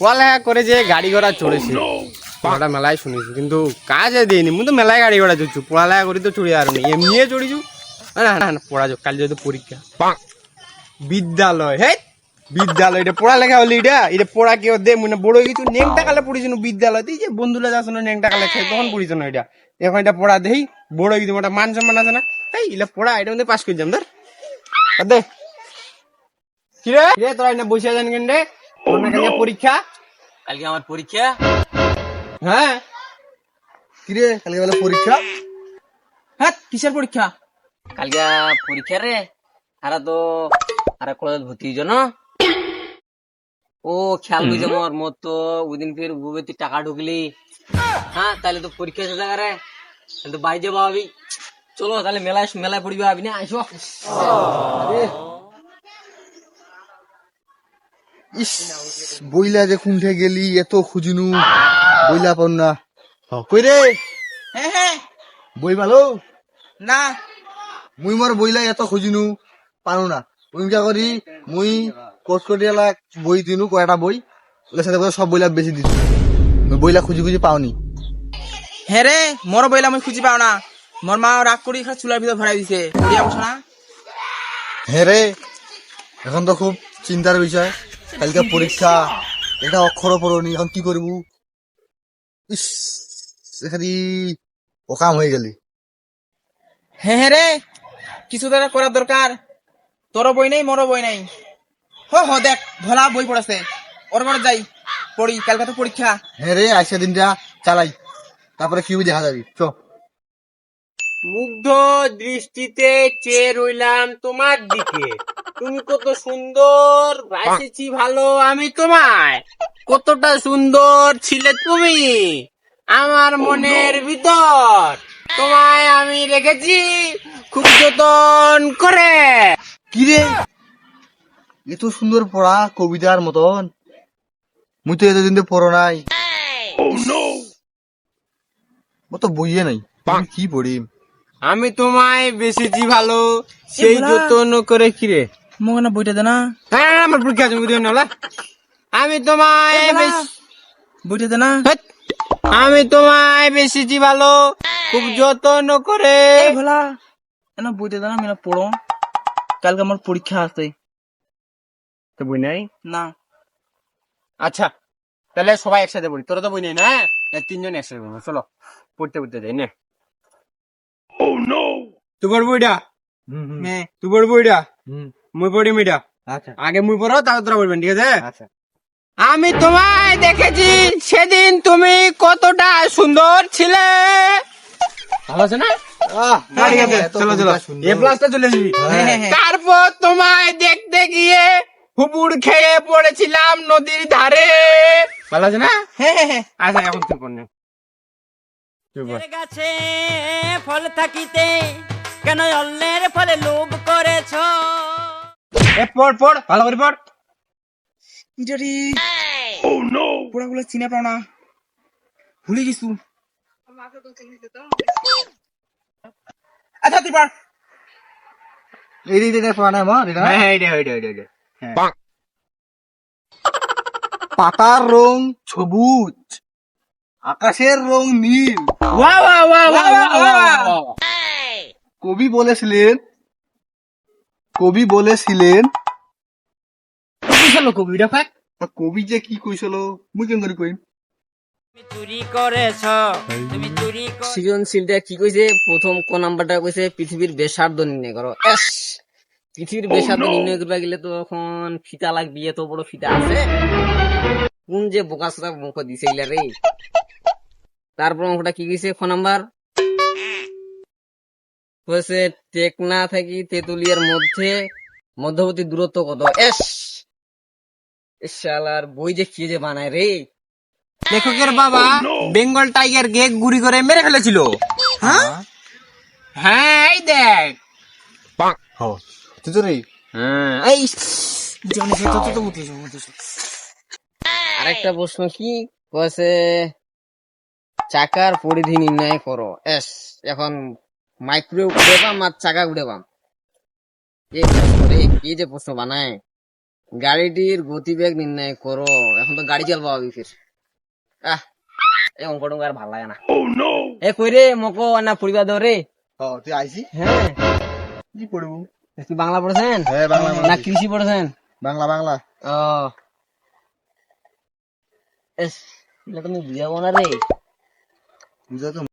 পড়ালেখা করে যে গাড়ি ঘোড়া চড়েছে ওটা মেলায় শুনেছি কিন্তু কাজে দিইনি মুই তো মেলায় গাড়ি ঘোড়া চড়ছু পড়ালেখা করি তো চড়ি আর নেই এমনিয়ে চড়িছু না না না পড়া কাল যেহেতু পরীক্ষা বিদ্যালয় হে বিদ্যালয় এটা পড়ালেখা হলি এটা পড়া কেউ দে মনে বড় কিছু নেংটা কালে পড়িস বিদ্যালয় তুই যে বন্ধুরা যাস না নেংটা কালে খেয়ে তখন পড়িস না এটা এখন এটা পড়া দেই বড় কিছু ওটা মান সম্মান আছে না এই ইলা পড়া এটা মধ্যে পাস করে যাম ধর দে কিরে রে তোরা এনে বসে যান কেন রে তোর না কালকে পরীক্ষা কালকে আমার পরীক্ষা। হ্যাঁ কিরে কালকে বেলা পরীক্ষা? হ্যাঁ কিসের পরীক্ষা? কালকে পরীক্ষা রে। আরা কলেজ ভর্তি হইছ না? ও খেয়াল বুঝে মোর তো ওইদিন ফের বুবে তুই টাকা ঢুকলি। হ্যাঁ তাহলে তো পরীক্ষা শেষ রে তাহলে তো বাই যাবো ভাবি। চলো তাহলে মেলায় পড়িবা ভাবি না আইসো। ইস বইলা যে কুণ্ঠে গেলি এত খুঁজিনু বইলা পান না। কই রে হ্যাঁ বই ভালো না মুই মোর বইলা এত খুঁজিনু পানো না মুই যা করি মুই কোটকটি এলা বই দিনু কয়টা বই ওদের সাথে করে সব বইলা বেশি দিছু বইলা খুঁজি খুঁজি পাওনি। হ্যাঁ রে মোর বইলা আমি খুঁজি পাও না মোর মা রাগ করি চুলার ভিতর ভরাই দিছে দিয়া বসো না। হ্যাঁ রে এখন তো খুব চিন্তার বিষয় কালকে পরীক্ষা এটা অক্ষর পড়নি এখন কি করবো। ইস এখানে অকাম হয়ে গেলি। হ্যাঁ রে কিছু তো একটা করার দরকার তোরও বই নাই মোরও বই নাই। হ দেখ ভোলা বই পড়াছে ওর ঘরে যাই পড়ি কালকে তো পরীক্ষা। হ্যাঁ রে আজকে দিনটা চালাই তারপরে কি দেখা যাবি চ। মুগ্ধ দৃষ্টিতে চেয়ে রইলাম তোমার দিকে তুমি কত সুন্দর ভাসেছি ভালো আমি তোমায় কতটা সুন্দর ছিলে তুমি আমার মনের ভিতর তোমায় আমি রেখেছি খুব যতন করে। কিরে এত সুন্দর পড়া কবিতার মতন মুই তো এতদিন তো পড়ো নাই ও তো বইয়ে নাই আমি কি পড়ি। আমি তোমায় বেসেছি ভালো সেই যতন করে কিরে মোক না বইটা দে না হ্যাঁ আমার পরীক্ষা আছে বুঝি না আমি তোমায় বইটা দে না। আমি তোমায় বেসেছি ভালো খুব যত্ন করে। ভোলা না বইটা দে না আমি না পড়ো কালকে আমার পরীক্ষা আছে। তো বই নাই না আচ্ছা তাহলে সবাই একসাথে পড়ি তোরা তো বই নেই না তিনজন একসাথে পড়বো চলো পড়তে পড়তে যাই নে তোমার বইটা হ্যাঁ তোমার বইটা মুই পড়ি মিটা আচ্ছা আগে মুই পড়ো তারপর তোরা বলবেন ঠিক আছে। আচ্ছা আমি তোমায় দেখেছি সেদিন তুমি কতটা সুন্দর ছিলে ভালো আছে না ঠিক আছে চলো চলো এ প্লাসটা চলে আসবি তারপর তোমায় দেখতে গিয়ে হুবুড় খেয়ে পড়েছিলাম নদীর ধারে ভালো আছে না। আচ্ছা এখন তুই পড় নে গাছে ফল থাকিতে কেন অন্যের ফলে লোভ করেছ? পড় পড় ভালো করে পড়। ইটারি পোড়াগুলো চিনে পাও না ভুলে গেছু। আচ্ছা তুই পড়। এই পড়া নাই আমার এটা হ্যাঁ এইটা পাতার রং সবুজ আকাশের রং নীল ওয়া ওয়া ওয়া ওয়া ওয়া কবি বলেছিলেন কবিটা ফাক কবি যে কি কইছিল মুই কেন করে কইম। তুমি চুরি করেছ, তুমি চুরি সৃজনশীলটা কি কইছে প্রথম কোন নাম্বারটা কইছে পৃথিবীর ব্যাসার্ধ নির্ণয় করো। এস পৃথিবীর ব্যাসার্ধ নির্ণয় করতে গেলে তো এখন ফিতা লাগবে এত বড় ফিতা আছে কোন যে বোকাসটা মুখ দিছে ইলা রে। তারপর অঙ্কটা কি কইছে ক নাম্বার কইছে টেকনা থেকে তেতুলিয়ার মধ্যবর্তী দূরত্ব কত। এস শালার বই যে কি যে বানায় রে। লেখকের বাবা বেঙ্গল টাইগার কে গুলি করে মেরে ফেলেছিল। হ্যাঁ এই দেখ তুই তো রে এই আরেকটা প্রশ্ন কি কয়েছে চাকার পরিধি নির্ণয় করো। এস এখন মাইক্রোওয়েভ উড়ে পাম আর চাকা উড়ে পাম এই প্রশ্ন রে কি যে প্রশ্ন বানায় গাড়িটির গতিবেগ নির্ণয় করো। এখন তো গাড়ি চালবা হবে ফির। এই অঙ্ক টঙ্ক আর ভাল লাগে না। এ কই রে মকো না পড়িবা দাও রে। তুই আইসি হ্যাঁ, কি পড়বো? কি বাংলা পড়েছেন হ্যাঁ বাংলা না কৃষি পড়েছেন? বাংলা বাংলা। ও এস, এটা তুমি বুঝাবো না রে। বুঝা তো